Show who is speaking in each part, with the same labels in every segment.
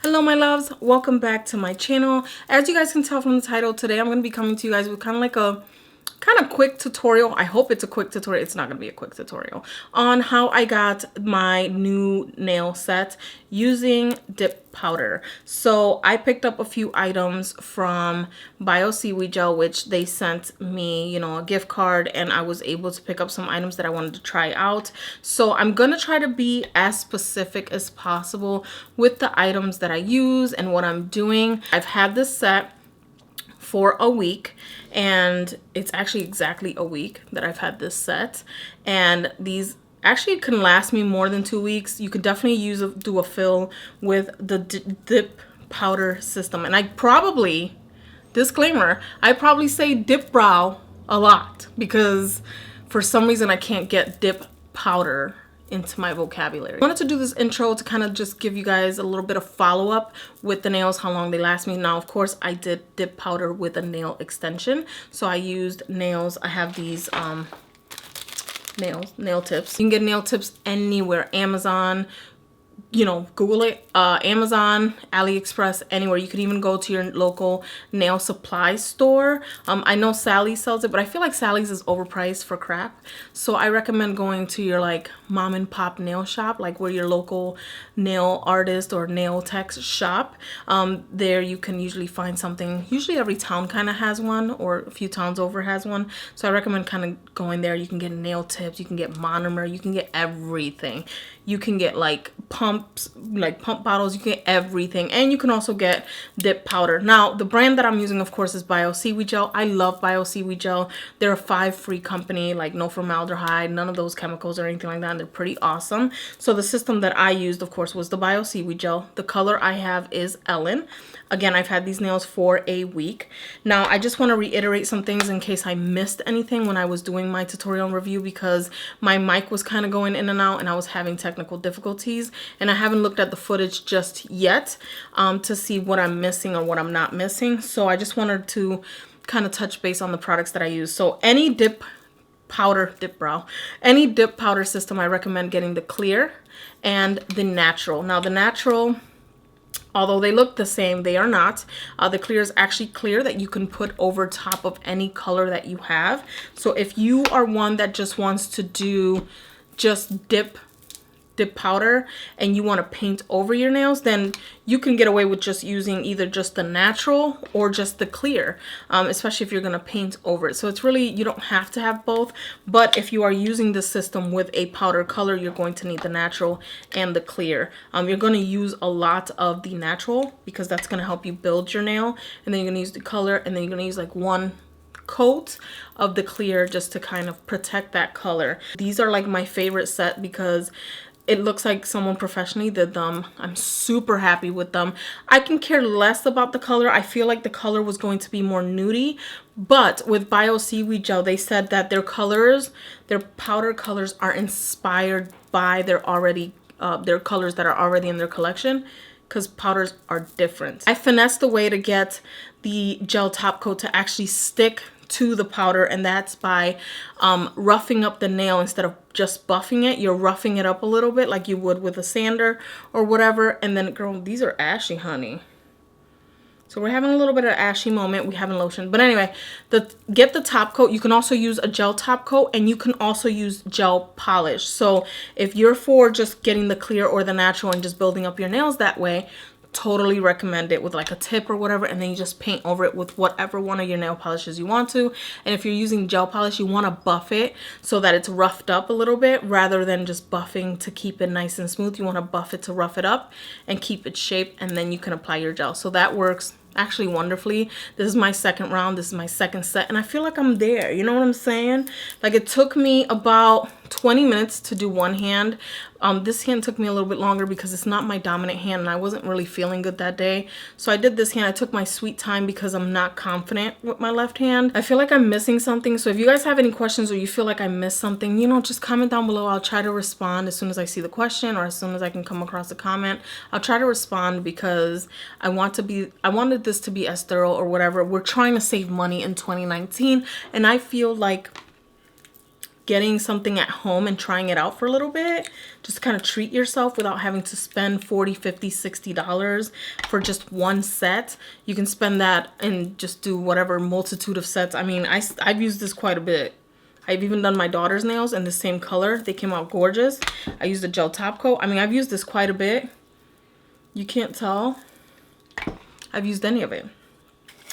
Speaker 1: Hello my loves, welcome back to my channel. As you guys can tell from the title, today I'm going to be coming to you guys with kind of like a quick tutorial. I hope it's a quick tutorial. It's not going to be a quick tutorial on how I got my new nail set using dip powder. So I picked up a few items from Bioseaweed gel, which they sent me, a gift card, and I was able to pick up some items that I wanted to try out. So I'm going to try to be as specific as possible with the items that I use and what I'm doing. I've had this set for a week, and it's actually exactly a week that I've had this set, and these actually can last me more than 2 weeks. You could definitely do a fill with the dip powder system, and I probably, disclaimer, I probably say dip brow a lot because for some reason I can't get dip powder into my vocabulary. I wanted to do this intro to kind of just give you guys a little bit of follow-up with the nails, how long they last me. Now, of course, I did dip powder with a nail extension. So I used nails. I have these nail tips. You can get nail tips anywhere. Amazon, Google it, Amazon, AliExpress, anywhere. You could even go to your local nail supply store. I know Sally's sells it, but I feel like Sally's is overpriced for crap. So I recommend going to your like mom and pop nail shop, like where your local nail artist or nail techs shop. There you can usually find something. Usually every town kind of has one, or a few towns over has one. So I recommend kind of going there. You can get nail tips, you can get monomer, you can get everything. You can get like pumps, like pump bottles, you can get everything. And you can also get dip powder. Now, the brand that I'm using, of course, is Bioseaweed gel. I love Bioseaweed gel. They're a 5-free company, like no formaldehyde, none of those chemicals or anything like that. And they're pretty awesome. So the system that I used, of course, was the Bioseaweed gel. The color I have is Hellen. Again, I've had these nails for a week. Now, I just want to reiterate some things in case I missed anything when I was doing my tutorial review, because my mic was kind of going in and out and I was having technical difficulties, and I haven't looked at the footage just yet to see what I'm missing or what I'm not missing. So I just wanted to kind of touch base on the products that I use. So any dip powder system, I recommend getting the clear and the natural. Now the natural, although they look the same, they are not. The clear is actually clear that you can put over top of any color that you have. So if you are one that just wants to do just dip powder and you want to paint over your nails, then you can get away with just using either just the natural or just the clear, especially if you're going to paint over it. So it's really, you don't have to have both, but if you are using the system with a powder color, you're going to need the natural and the clear. You're going to use a lot of the natural because that's going to help you build your nail, and then you're going to use the color, and then you're going to use like one coat of the clear just to kind of protect that color. These are like my favorite set because it looks like someone professionally did them. I'm super happy with them. I can care less about the color. I feel like the color was going to be more nudie, but with Bioseaweed gel, they said that their colors, their powder colors, are inspired by their colors that are already in their collection, because powders are different. I finessed the way to get the gel top coat to actually stick to the powder, and that's by roughing up the nail. Instead of just buffing it, you're roughing it up a little bit like you would with a sander or whatever. And then, girl, these are ashy, honey. So we're having a little bit of ashy moment. We haven't lotion, but anyway, get the top coat. You can also use a gel top coat, and you can also use gel polish. So if you're for just getting the clear or the natural and just building up your nails that way, totally recommend it with like a tip or whatever, and then you just paint over it with whatever one of your nail polishes you want to. And if you're using gel polish, you want to buff it so that it's roughed up a little bit rather than just buffing to keep it nice and smooth. You want to buff it to rough it up and keep its shape, and then you can apply your gel. So that works actually wonderfully. This is my second round. This is my second set, and I feel like I'm there. You know what I'm saying? Like, it took me about 20 minutes to do one hand. This hand took me a little bit longer because it's not my dominant hand, and I wasn't really feeling good that day. So I did this hand. I took my sweet time because I'm not confident with my left hand. I feel like I'm missing something. So if you guys have any questions or you feel like I missed something, just comment down below. I'll try to respond as soon as I see the question, or as soon as I can come across a comment. I'll try to respond because I wanted this to be as thorough or whatever. We're trying to save money in 2019, and I feel like getting something at home and trying it out for a little bit, just kind of treat yourself without having to spend $40, $50, $60 for just one set. You can spend that and just do whatever multitude of sets. I mean, I've used this quite a bit. I've even done my daughter's nails in the same color. They came out gorgeous. I used a gel top coat. I mean, I've used this quite a bit. You can't tell I've used any of it.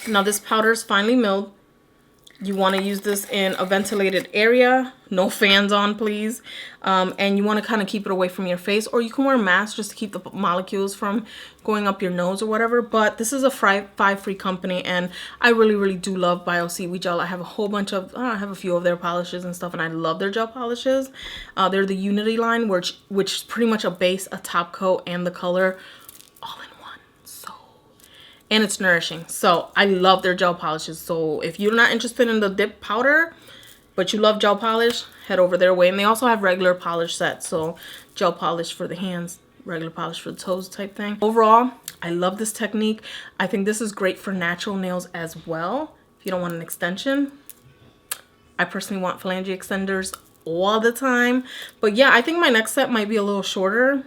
Speaker 1: Now this powder is finely milled. You want to use this in a ventilated area, no fans on, please. And you want to kind of keep it away from your face, or you can wear a mask just to keep the molecules from going up your nose or whatever. But this is a five-free company, and I really do love Bioseaweed gel. I have a whole bunch of, I have a few of their polishes and stuff, and I love their gel polishes. They're the Unity line, which is pretty much a base, a top coat, and the color all in one. And it's nourishing. So I love their gel polishes. So if you're not interested in the dip powder, but you love gel polish, head over their way. And they also have regular polish sets. So gel polish for the hands, regular polish for the toes type thing. Overall, I love this technique. I think this is great for natural nails as well. If you don't want an extension. I personally want phalange extenders all the time. But yeah, I think my next set might be a little shorter.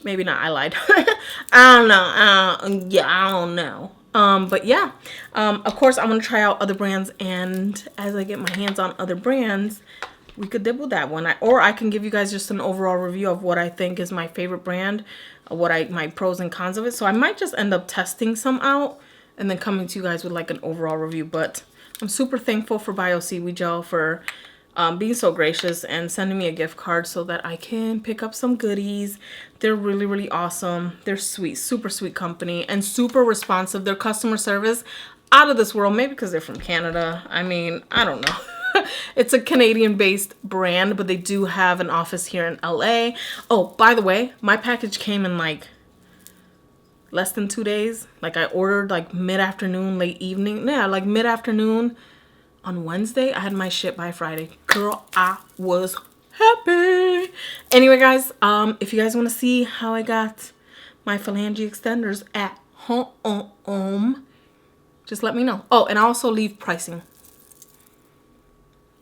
Speaker 1: Maybe not, I lied. I don't know. Yeah, I don't know. But yeah, of course I'm gonna try out other brands, and as I get my hands on other brands, we could dibble that one. Or I can give you guys just an overall review of what I think is my favorite brand, my pros and cons of it. So I might just end up testing some out and then coming to you guys with like an overall review. But I'm super thankful for Bioseaweed gel for being so gracious and sending me a gift card so that I can pick up some goodies. They're really awesome. They're sweet, super sweet company, and super responsive. Their customer service out of this world, maybe because they're from Canada. I mean, I don't know. It's a Canadian based brand, but they do have an office here in LA. Oh, by the way, my package came in like less than 2 days. Like I ordered like mid-afternoon, late evening. Yeah, like mid-afternoon. On Wednesday, I had my shit by Friday. Girl, I was happy. Anyway, guys, if you guys want to see how I got my phalange extenders at home, just let me know. Oh, and I also leave pricing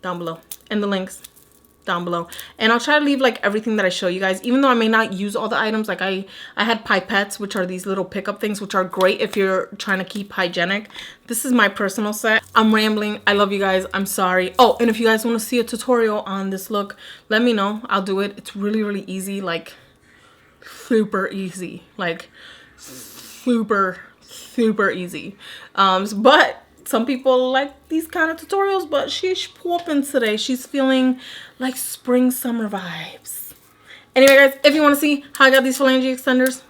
Speaker 1: down below and the links down below, and I'll try to leave like everything that I show you guys, even though I may not use all the items. Like I had pipettes, which are these little pickup things, which are great if you're trying to keep hygienic. This is my personal set. I'm rambling. I love you guys. I'm sorry. Oh, and if you guys want to see a tutorial on this look, let me know. I'll do it. It's really easy, like super easy, like super easy. But some people like these kind of tutorials, but she's popping today. She's feeling like spring summer vibes. Anyway, guys, if you want to see how I got these phalange extenders,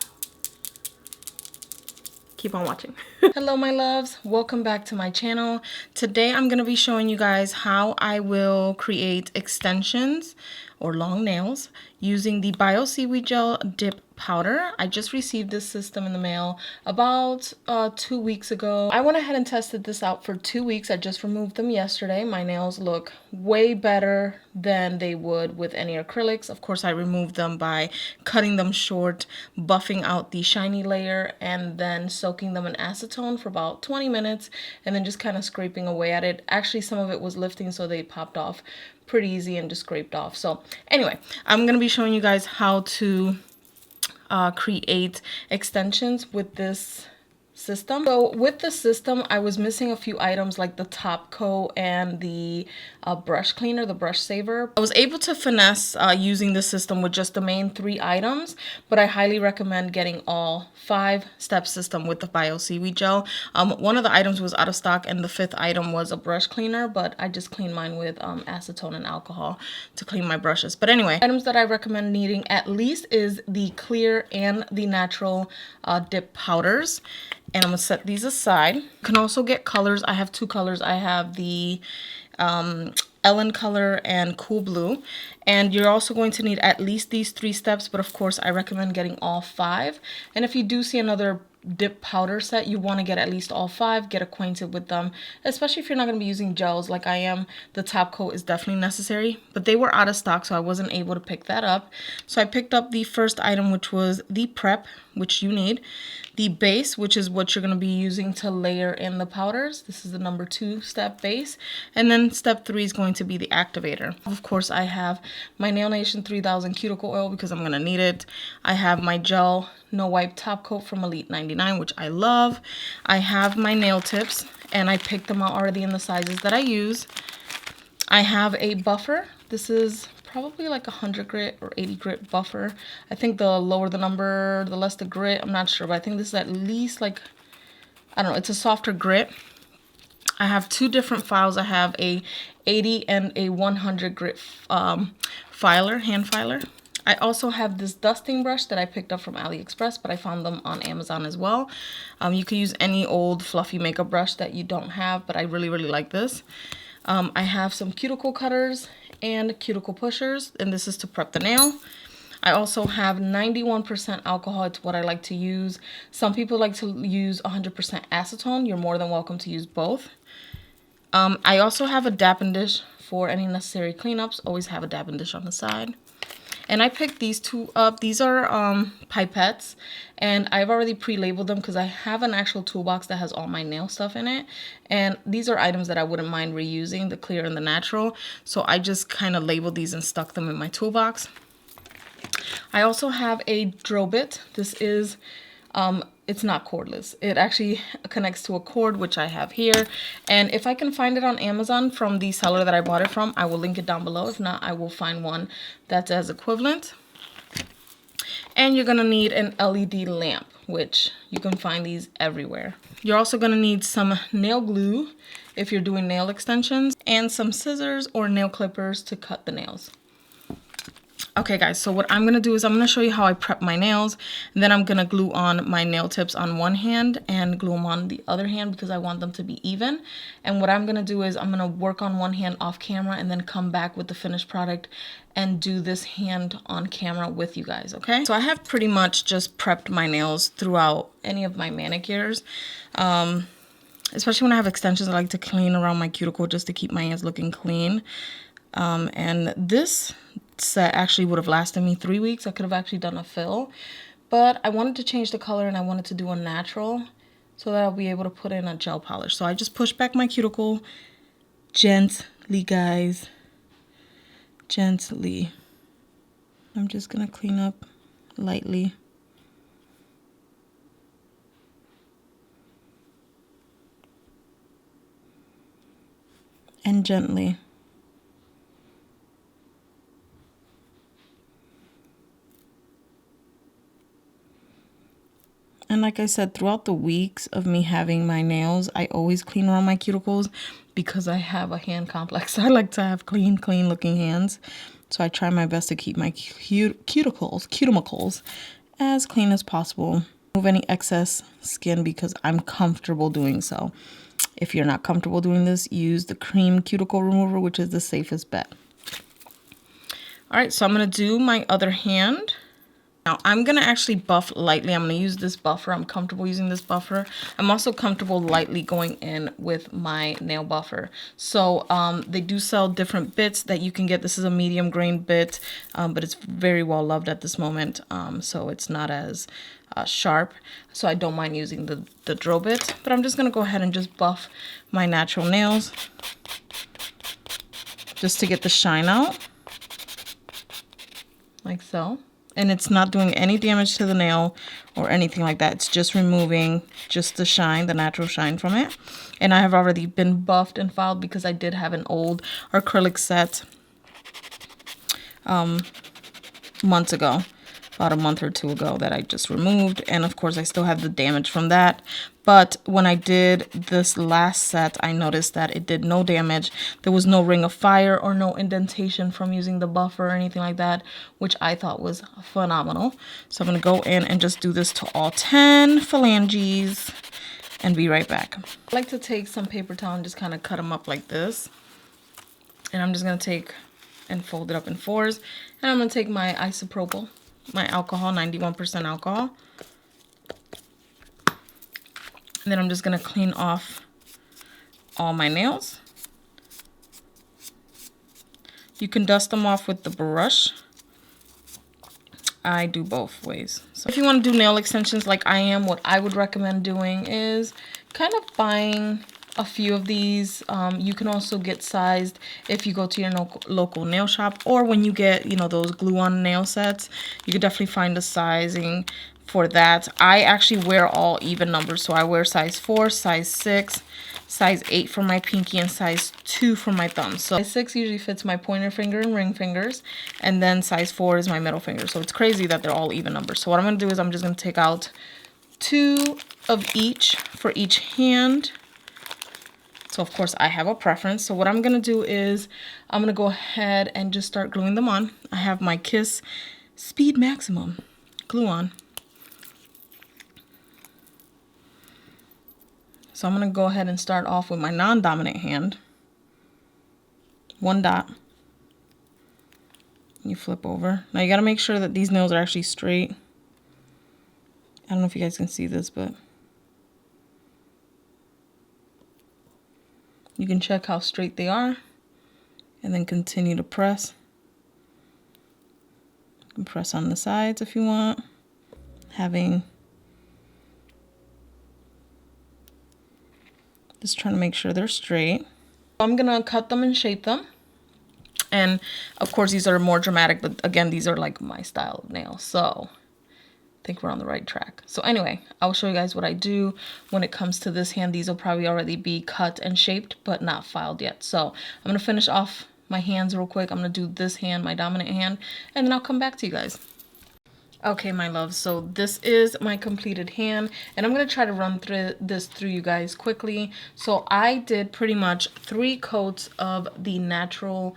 Speaker 1: keep on watching. Hello, my loves. Welcome back to my channel. Today, I'm going to be showing you guys how I will create extensions or long nails using the Bioseaweed gel dip powder. I just received this system in the mail about 2 weeks ago. I went ahead and tested this out for 2 weeks. I just removed them yesterday. My nails look way better than they would with any acrylics. Of course, I removed them by cutting them short, buffing out the shiny layer, and then soaking them in acetone for about 20 minutes, and then just kind of scraping away at it. Actually, some of it was lifting, so they popped off pretty easy and just scraped off. So anyway, I'm going to be showing you guys how to create extensions with this system. So with the system, I was missing a few items like the top coat and the brush cleaner, the brush saver. I was able to finesse using the system with just the main 3 items, but I highly recommend getting all 5-step system with the Bioseaweed gel. One of the items was out of stock, and the 5th item was a brush cleaner, but I just cleaned mine with acetone and alcohol to clean my brushes. But anyway, items that I recommend needing at least is the clear and the natural dip powders. And I'm going to set these aside. You can also get colors. I have 2 colors. I have the Hellen color and cool blue. And you're also going to need at least these 3 steps, but of course I recommend getting all 5. And if you do see another dip powder set, you want to get at least all 5, get acquainted with them, especially if you're not going to be using gels like I am. The top coat is definitely necessary, but they were out of stock, so I wasn't able to pick that up. So I picked up the first item, which was the prep, which you need, the base, which is what you're going to be using to layer in the powders. This is the number 2 step base, and then step 3 is going to be the activator. Of course, I have my Nail Nation 3000 cuticle oil because I'm going to need it. I have my gel no wipe top coat from Elite 99, which I love. I have my nail tips, and I picked them out already in the sizes that I use. I have a buffer. This is probably like 100 grit or 80 grit buffer. I think the lower the number, the less the grit. I'm not sure, but I think this is at least like, I don't know, it's a softer grit. I have 2 different files. I have a 80 and a 100 grit filer, hand filer. I also have this dusting brush that I picked up from AliExpress, but I found them on Amazon as well. You could use any old fluffy makeup brush that you don't have, but I really, really like this. I have some cuticle cutters and cuticle pushers, and this is to prep the nail. I also have 91% alcohol. It's what I like to use. Some people like to use 100% acetone. You're more than welcome to use both. I also have a dapping dish for any necessary cleanups. Always have a dapping dish on the side. And I picked these 2 up. These are pipettes, and I've already pre-labeled them because I have an actual toolbox that has all my nail stuff in it. And these are items that I wouldn't mind reusing, the clear and the natural. So I just kind of labeled these and stuck them in my toolbox. I also have a drill bit. This is, it's not cordless. It actually connects to a cord, which I have here. And if I can find it on Amazon from the seller that I bought it from, I will link it down below. If not, I will find one that's as equivalent. And you're gonna need an LED lamp, which you can find these everywhere. You're also gonna need some nail glue if you're doing nail extensions, and some scissors or nail clippers to cut the nails. Okay guys, so what I'm gonna do is I'm gonna show you how I prep my nails, and then I'm gonna glue on my nail tips on one hand and glue them on the other hand because I want them to be even. And what I'm gonna do is I'm gonna work on one hand off camera and then come back with the finished product and do this hand on camera with you guys, okay? So I have pretty much just prepped my nails throughout any of my manicures. Especially when I have extensions, I like to clean around my cuticle just to keep my hands looking clean. And this set actually would have lasted me 3 weeks. I could have actually done a fill, but I wanted to change the color and I wanted to do a natural so that I'll be able to put in a gel polish. So I just pushed back my cuticle gently, guys, gently. I'm just gonna clean up lightly. And gently. And like I said, throughout the weeks of me having my nails, I always clean around my cuticles because I have a hand complex. I like to have clean looking hands. So I try my best to keep my cuticles as clean as possible. Remove any excess skin because I'm comfortable doing so. If you're not comfortable doing this, use the cream cuticle remover, which is the safest bet. All right, so I'm gonna do my other hand. Now I'm gonna actually buff lightly. I'm gonna use this buffer. I'm comfortable using this buffer. I'm also comfortable lightly going in with my nail buffer. So they do sell different bits that you can get. This is a medium grain bit, but it's very well loved at this moment. So it's not as sharp. So I don't mind using the drill bit, but I'm just gonna go ahead and just buff my natural nails just to get the shine out, like so. And it's not doing any damage to the nail or anything like that. It's just removing just the shine, the natural shine from it. And I have already been buffed and filed because I did have an old acrylic set months ago, about a month or 2 ago, that I just removed. And of course I still have the damage from that. But when I did this last set, I noticed that it did no damage. There was no ring of fire or no indentation from using the buffer or anything like that, which I thought was phenomenal. So I'm gonna go in and just do this to all 10 phalanges and be right back. I like to take some paper towel and just kind of cut them up like this. And I'm just gonna take and fold it up in 4s. And I'm gonna take my isopropyl, my alcohol, 91% alcohol. And then I'm just gonna clean off all my nails. You can dust them off with the brush. I do both ways. So if you want to do nail extensions like I am, what I would recommend doing is kind of buying a few of these. You can also get sized if you go to your local nail shop, or when you get, you know, those glue-on nail sets, you could definitely find a sizing for that. I actually wear all even numbers, so I wear size 4, size 6, size 8 for my pinky, and size 2 for my thumb. So size 6 usually fits my pointer finger and ring fingers, and then size 4 is my middle finger. So it's crazy that they're all even numbers. So what I'm going to do is I'm just going to take out 2 of each for each hand. So of course I have a preference. So what I'm going to do is I'm going to go ahead and just start gluing them on. I have my Kiss Speed Maximum glue on. So I'm going to go ahead and start off with my non-dominant hand. 1 dot. You flip over. Now you got to make sure that these nails are actually straight. I don't know if you guys can see this, but you can check how straight they are and then continue to press. You can press on the sides if you want. Just trying to make sure they're straight. I'm gonna cut them and shape them. And of course these are more dramatic, but again, these are like my style of nails. So I think we're on the right track. So anyway, I'll show you guys what I do when it comes to this hand. These will probably already be cut and shaped, but not filed yet. So I'm gonna finish off my hands real quick. I'm gonna do this hand, my dominant hand, and then I'll come back to you guys. Okay, my love, so this is my completed hand, and I'm going to try to run through you guys quickly. So I did pretty much 3 coats of the natural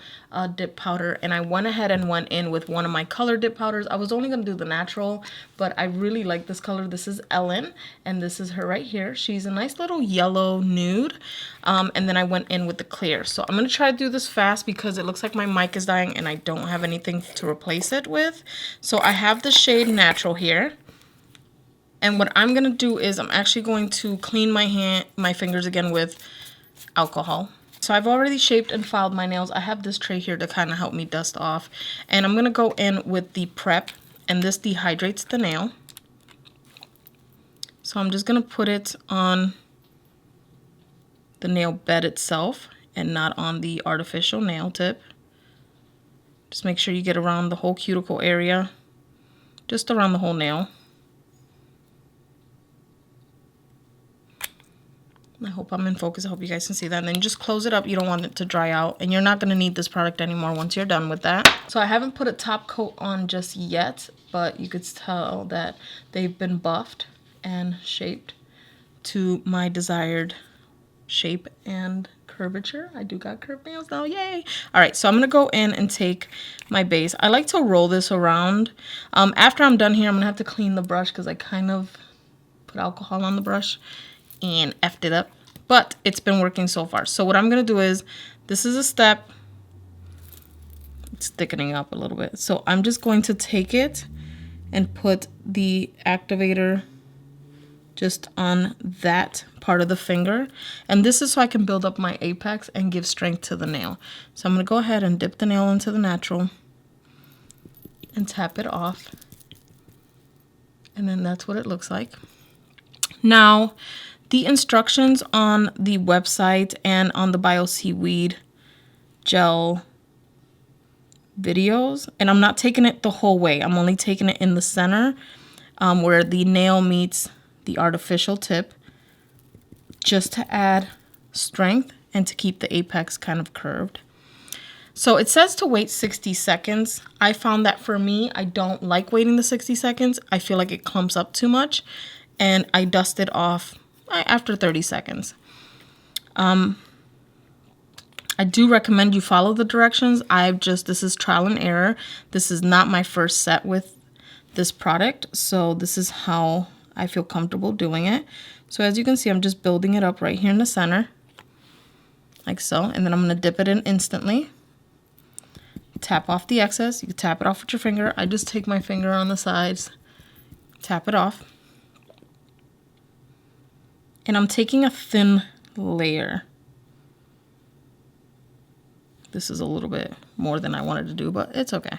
Speaker 1: dip powder, and I went ahead and went in with one of my color dip powders. I was only going to do the natural, but I really like this color. This is Hellen, and this is her right here. She's a nice little yellow nude, and then I went in with the clear. So I'm going to try to do this fast because it looks like my mic is dying, and I don't have anything to replace it with. So I have the shade Natural here, and what I'm gonna do is I'm actually going to clean my fingers again with alcohol. So I've already shaped and filed my nails. I have this tray here to kind of help me dust off, and I'm gonna go in with the prep, and this dehydrates the nail. So I'm just gonna put it on the nail bed itself and not on the artificial nail tip. Just make sure you get around the whole cuticle area. Just around the whole nail. I hope I'm in focus. I hope you guys can see that. And then just close it up. You don't want it to dry out. And you're not going to need this product anymore once you're done with that. So I haven't put a top coat on just yet, but you could tell that they've been buffed and shaped to my desired shape and curvature. I do got curved nails now, yay. All right, so I'm gonna go in and take my base. I like to roll this around. After I'm done here, I'm gonna have to clean the brush because I kind of put alcohol on the brush and effed it up, but it's been working so far. So what I'm gonna do is, this is a step, it's thickening up a little bit, so I'm just going to take it and put the activator just on that part of the finger, and this is so I can build up my apex and give strength to the nail. So I'm going to go ahead and dip the nail into the natural and tap it off, and then that's what it looks like. Now the instructions on the website and on the Bioseaweed gel videos, and I'm not taking it the whole way, I'm only taking it in the center where the nail meets the artificial tip, just to add strength and to keep the apex kind of curved. So it says to wait 60 seconds. I found that for me, I don't like waiting the 60 seconds. I feel like it clumps up too much, and I dust it off after 30 seconds. I do recommend you follow the directions. This is trial and error. This is not my first set with this product, so this is how I feel comfortable doing it. So as you can see, I'm just building it up right here in the center, like so, and then I'm going to dip it in instantly. Tap off the excess. You can tap it off with your finger. I just take my finger on the sides, tap it off, And I'm taking a thin layer. This is a little bit more than I wanted to do, but it's okay.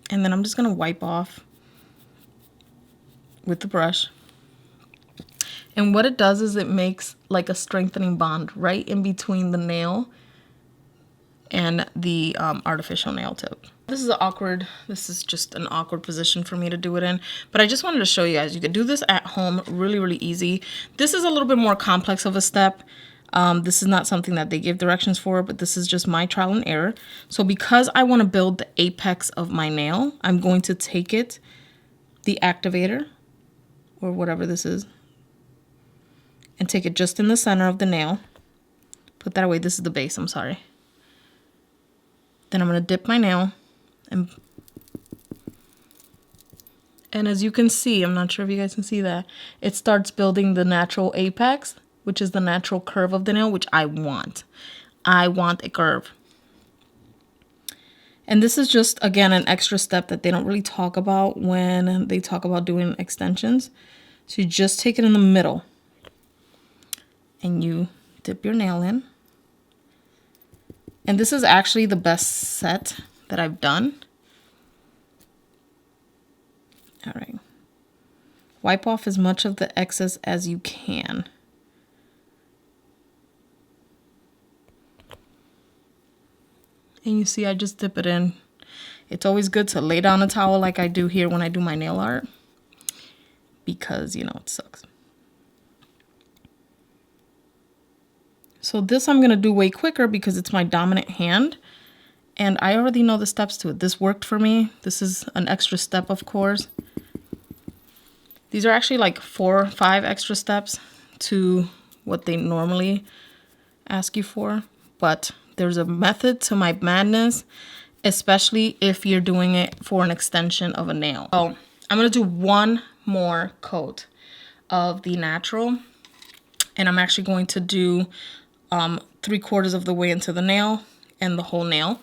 Speaker 1: And then I'm just gonna wipe off with the brush. And what it does is it makes like a strengthening bond right in between the nail and the artificial nail tip. This is just an awkward position for me to do it in, but I just wanted to show you guys, you can do this at home really, really easy. This is a little bit more complex of a step. This is not something that they give directions for, but this is just my trial and error. So because I want to build the apex of my nail, I'm going to take the activator, or whatever this is, and take it just in the center of the nail. Put that away. This is the base, I'm sorry. Then I'm going to dip my nail, and as you can see, I'm not sure if you guys can see that, it starts building the natural apex, which is the natural curve of the nail, which I want. I want a curve. And this is just, again, an extra step that they don't really talk about when they talk about doing extensions. So you just take it in the middle and you dip your nail in. And this is actually the best set that I've done. All right. Wipe off as much of the excess as you can. And you see, I just dip it in. It's always good to lay down a towel like I do here when I do my nail art, because, you know, it sucks. So this I'm going to do way quicker because it's my dominant hand. And I already know the steps to it. This worked for me. This is an extra step, of course. These are actually like 4 or 5 extra steps to what they normally ask you for. But there's a method to my madness, especially if you're doing it for an extension of a nail. So I'm going to do one more coat of the natural. And I'm actually going to do 3/4 of the way into the nail and the whole nail.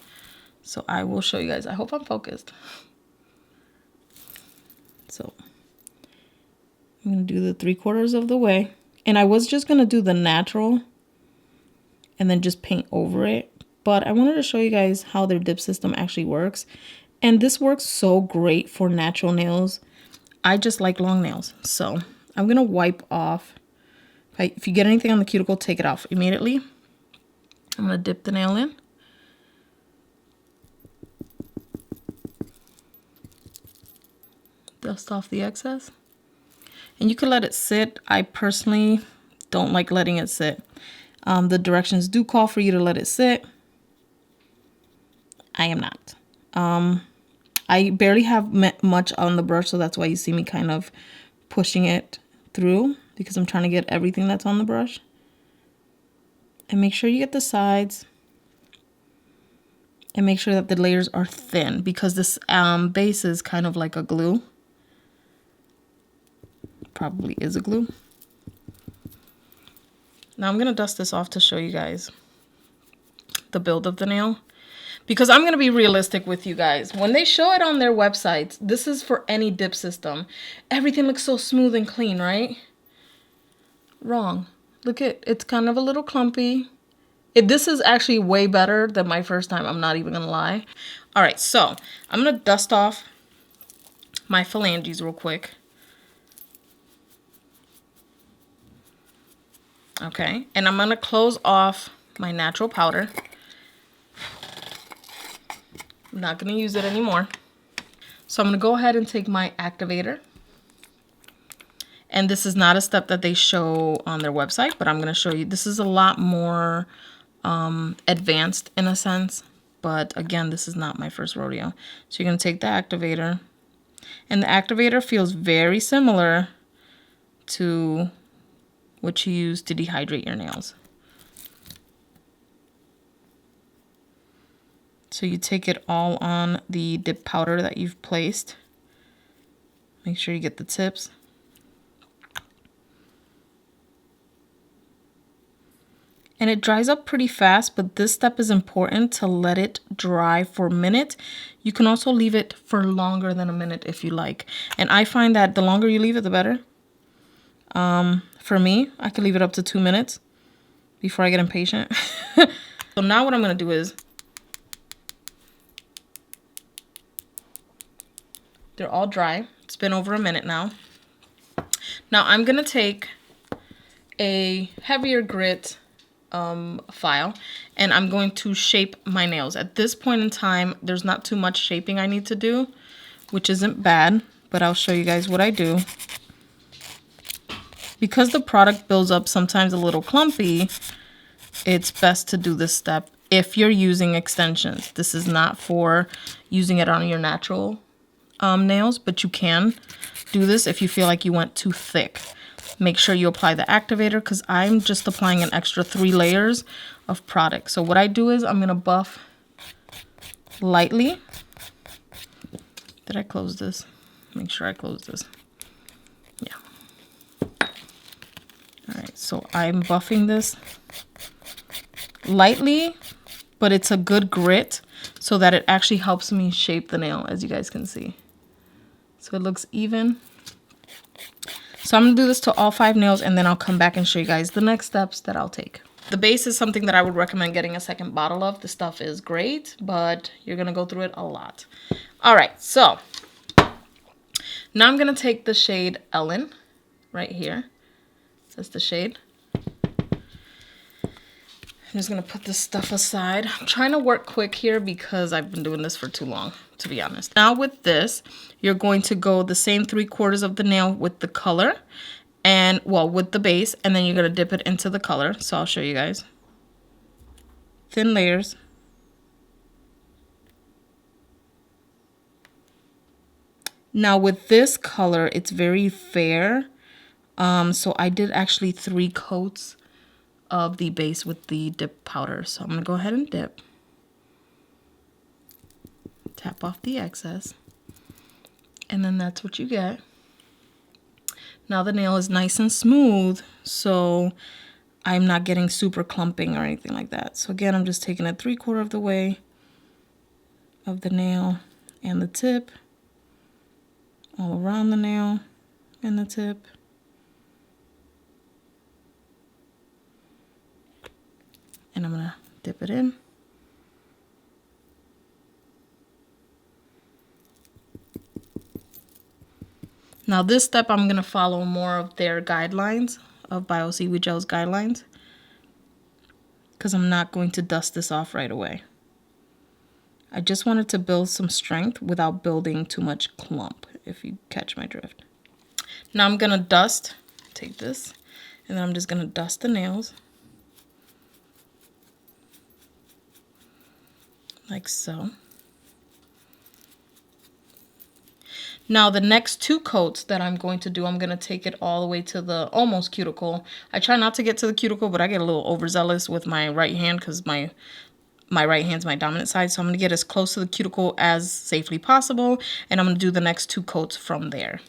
Speaker 1: So I will show you guys. I hope I'm focused. So I'm going to do the 3/4 of the way. And I was just going to do the natural and then just paint over it. But I wanted to show you guys how their dip system actually works. And this works so great for natural nails. I just like long nails. So I'm going to wipe off. If you get anything on the cuticle, take it off immediately. I'm going to dip the nail in. Dust off the excess. And you can let it sit. I personally don't like letting it sit. The directions do call for you to let it sit. I am not. I barely have much on the brush, so that's why you see me kind of pushing it through, because I'm trying to get everything that's on the brush. And make sure you get the sides. And make sure that the layers are thin, because this base is kind of like a glue. Probably is a glue. Now I'm going to dust this off to show you guys the build of the nail. Because I'm going to be realistic with you guys. When they show it on their websites, this is for any dip system. Everything looks so smooth and clean, right? Wrong. Look at, it's kind of a little clumpy. This is actually way better than my first time. I'm not even going to lie. All right, so I'm going to dust off my phalanges real quick. Okay, and I'm going to close off my natural powder. I'm not going to use it anymore. So I'm going to go ahead and take my activator. And this is not a step that they show on their website, but I'm going to show you. This is a lot more advanced in a sense. But again, this is not my first rodeo. So you're going to take the activator. And the activator feels very similar to what you use to dehydrate your nails. So you take it all on the dip powder that you've placed. Make sure you get the tips. And it dries up pretty fast, but this step is important to let it dry for a minute. You can also leave it for longer than a minute if you like. And I find that the longer you leave it, the better. For me, I can leave it up to 2 minutes before I get impatient. So now what I'm gonna do is, they're all dry. It's been over a minute now. Now I'm gonna take a heavier grit file and I'm going to shape my nails. At this point in time, there's not too much shaping I need to do, which isn't bad, but I'll show you guys what I do. Because the product builds up sometimes a little clumpy, it's best to do this step if you're using extensions. This is not for using it on your natural nails, but you can do this if you feel like you went too thick. Make sure you apply the activator because I'm just applying an extra 3 layers of product. So what I do is I'm going to buff lightly. Did I close this? Make sure I close this. Yeah. All right, so I'm buffing this lightly, but it's a good grit so that it actually helps me shape the nail, as you guys can see. So it looks even. So I'm gonna do this to all 5 nails and then I'll come back and show you guys the next steps that I'll take. The base is something that I would recommend getting a second bottle of. The stuff is great, but you're gonna go through it a lot. All right, so now I'm gonna take the shade Hellen right here. That's the shade. I'm just gonna put this stuff aside. I'm trying to work quick here because I've been doing this for too long, to be honest. Now with this, you're going to go the same 3/4 of the nail with the color and, well, with the base, and then you're gonna dip it into the color. So I'll show you guys. Thin layers. Now with this color, it's very fair. So I did actually 3 coats of the base with the dip powder. So I'm gonna go ahead and dip. Tap off the excess. And then that's what you get. Now the nail is nice and smooth, so I'm not getting super clumping or anything like that. So again, I'm just taking it 3/4 of the way of the nail and the tip, all around the nail and the tip. And I'm gonna dip it in. Now this step, I'm gonna follow more of their guidelines, of Bioseaweed Gel's guidelines, because I'm not going to dust this off right away. I just wanted to build some strength without building too much clump, if you catch my drift. Now I'm gonna dust, take this, and then I'm just gonna dust the nails. Like so. Now the next 2 coats that I'm going to do, I'm going to take it all the way to the almost cuticle. I try not to get to the cuticle, but I get a little overzealous with my right hand because my right hand's my dominant side. So I'm going to get as close to the cuticle as safely possible. And I'm going to do the next 2 coats from there.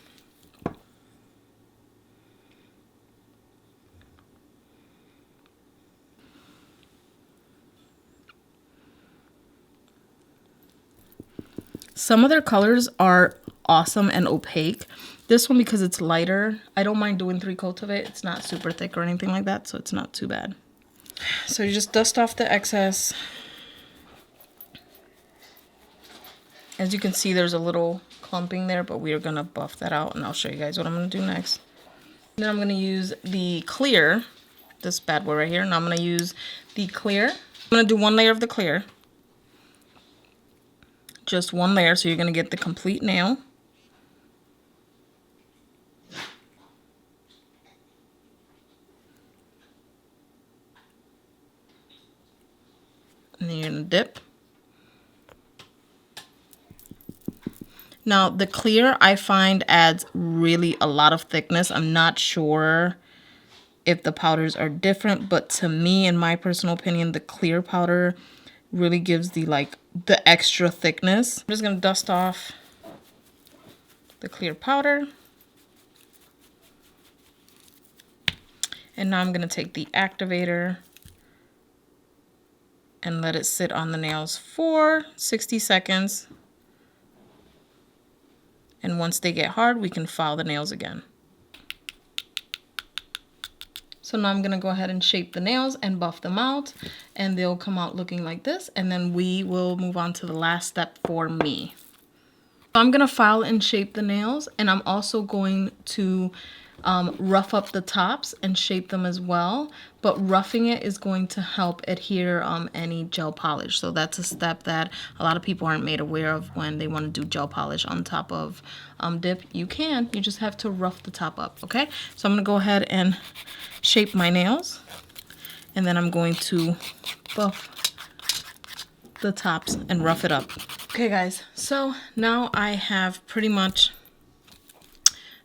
Speaker 1: Some of their colors are awesome and opaque. This one, because it's lighter, I don't mind doing 3 coats of it. It's not super thick or anything like that, so it's not too bad. So you just dust off the excess. As you can see, there's a little clumping there, but we are gonna buff that out, and I'll show you guys what I'm gonna do next. Then I'm gonna use the clear, this bad boy right here, and I'm gonna use the clear. I'm gonna do 1 layer of the clear. Just 1 layer, so you're gonna get the complete nail. And then you're gonna dip. Now the clear, I find, adds really a lot of thickness. I'm not sure if the powders are different, but to me, in my personal opinion, the clear powder really gives the the extra thickness. I'm just gonna dust off the clear powder. And now I'm gonna take the activator and let it sit on the nails for 60 seconds. And once they get hard, we can file the nails again. So now I'm gonna go ahead and shape the nails and buff them out, and they'll come out looking like this. And then we will move on to the last step for me. So I'm gonna file and shape the nails, and I'm also going to rough up the tops and shape them as well. But roughing it is going to help adhere any gel polish. So that's a step that a lot of people aren't made aware of when they want to do gel polish on top of dip. You just have to rough the top up, okay? So I'm gonna go ahead and shape my nails, and then I'm going to buff the tops and rough it up. Okay guys, so now I have pretty much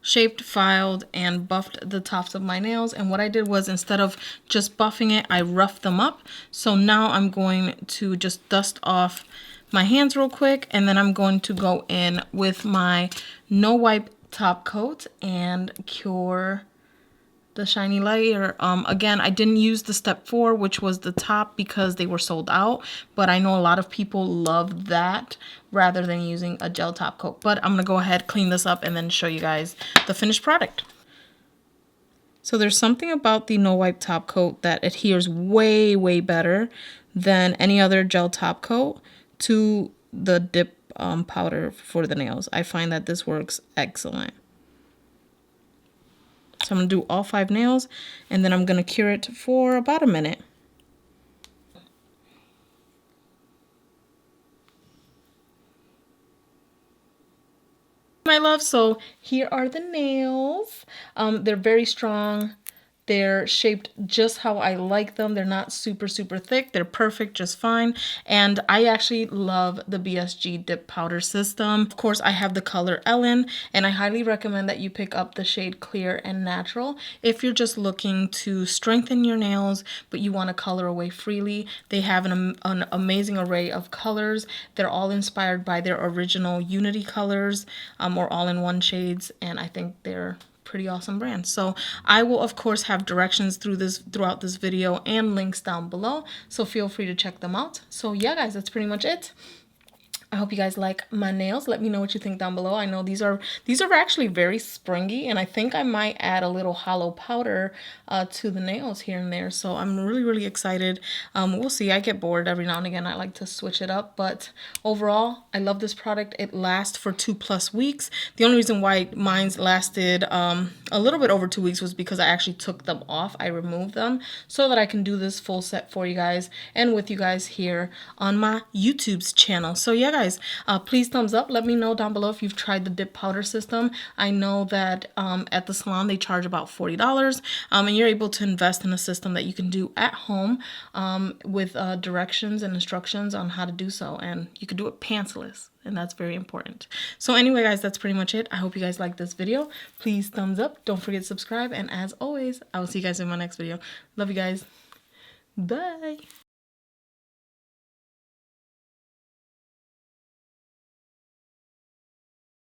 Speaker 1: shaped, filed, and buffed the tops of my nails. And what I did was, instead of just buffing it, I roughed them up. So now I'm going to just dust off my hands real quick, and then I'm going to go in with my no wipe top coat and cure the shiny layer. Again, I didn't use the step 4, which was the top, because they were sold out, but I know a lot of people love that rather than using a gel top coat. But I'm gonna go ahead, clean this up, and then show you guys the finished product. So there's something about the no wipe top coat that adheres way better than any other gel top coat to the dip powder for the nails. I find that this works excellent. So I'm going to do all 5 nails, and then I'm going to cure it for about a minute. My love, so here are the nails. They're very strong. They're shaped just how I like them. They're not super thick. They're perfect, just fine. And I actually love the BSG dip powder system. Of course, I have the color Hellen, and I highly recommend that you pick up the shade Clear and Natural if you're just looking to strengthen your nails, but you want to color away freely. They have an amazing array of colors. They're all inspired by their original Unity colors, or all-in-one shades, and I think they're pretty awesome brand. So I will of course have directions throughout this video and links down below, so feel free to check them out. So yeah guys, that's pretty much it. I hope you guys like my nails. Let me know what you think down below. I know these are actually very springy, and I think I might add a little hollow powder to the nails here and there. So I'm really excited. We'll see. I get bored every now and again. I like to switch it up, but overall, I love this product. It lasts for 2+ weeks. The only reason why mine's lasted a little bit over 2 weeks was because I actually took them off. I removed them so that I can do this full set for you guys and with you guys here on my YouTube's channel. So yeah guys, please thumbs up. Let me know down below if you've tried the dip powder system. I know that at the salon they charge about $40, and you're able to invest in a system that you can do at home with directions and instructions on how to do so, and you can do it pantsless, and that's very important. So anyway guys, that's pretty much it. I hope you guys liked this video. Please thumbs up, don't forget to subscribe, and as always, I will see you guys in my next video. Love you guys. Bye.